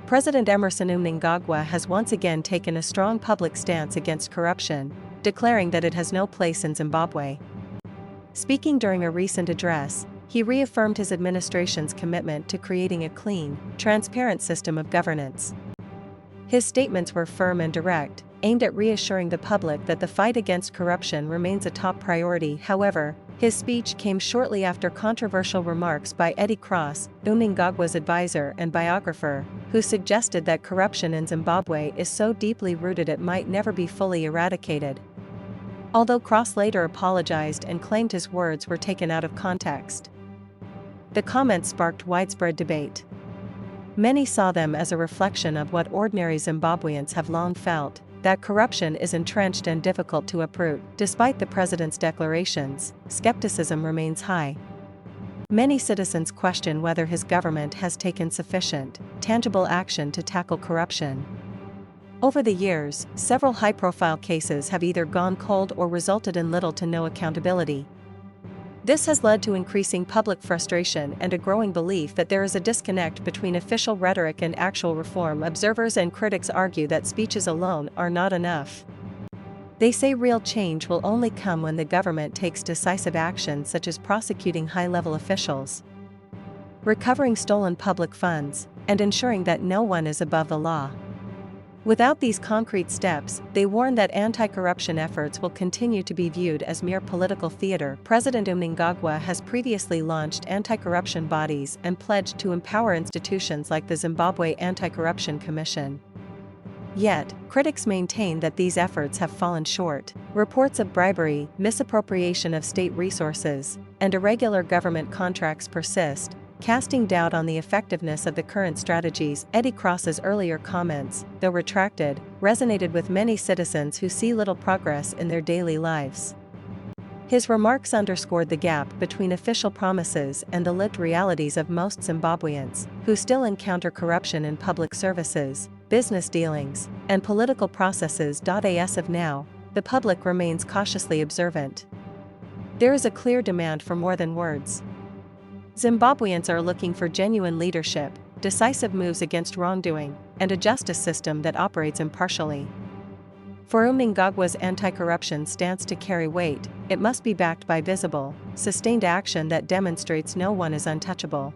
President Emmerson Mnangagwa has once again taken a strong public stance against corruption, declaring that it has no place in Zimbabwe. Speaking during a recent address, he reaffirmed his administration's commitment to creating a clean, transparent system of governance. His statements were firm and direct, aimed at reassuring the public that the fight against corruption remains a top priority. However, his speech came shortly after controversial remarks by Eddie Cross, Mnangagwa's advisor and biographer, who suggested that corruption in Zimbabwe is so deeply rooted it might never be fully eradicated. Although Cross later apologized and claimed his words were taken out of context. The comments sparked widespread debate. Many saw them as a reflection of what ordinary Zimbabweans have long felt, that corruption is entrenched and difficult to uproot. Despite the president's declarations, skepticism remains high. Many citizens question whether his government has taken sufficient, tangible action to tackle corruption. Over the years, several high-profile cases have either gone cold or resulted in little to no accountability. This has led to increasing public frustration and a growing belief that there is a disconnect between official rhetoric and actual reform. Observers and critics argue that speeches alone are not enough. They say real change will only come when the government takes decisive action, such as prosecuting high-level officials, recovering stolen public funds, and ensuring that no one is above the law. Without these concrete steps, they warn that anti-corruption efforts will continue to be viewed as mere political theater. President Mnangagwa has previously launched anti-corruption bodies and pledged to empower institutions like the Zimbabwe Anti-Corruption Commission. Yet, critics maintain that these efforts have fallen short. Reports of bribery, misappropriation of state resources, and irregular government contracts persist, casting doubt on the effectiveness of the current strategies. Eddie Cross's earlier comments, though retracted, resonated with many citizens who see little progress in their daily lives. His remarks underscored the gap between official promises and the lived realities of most Zimbabweans, who still encounter corruption in public services, business dealings, and political processes. As of now, the public remains cautiously observant. There is a clear demand for more than words. Zimbabweans are looking for genuine leadership, decisive moves against wrongdoing, and a justice system that operates impartially. For Mnangagwa's anti-corruption stance to carry weight, it must be backed by visible, sustained action that demonstrates no one is untouchable.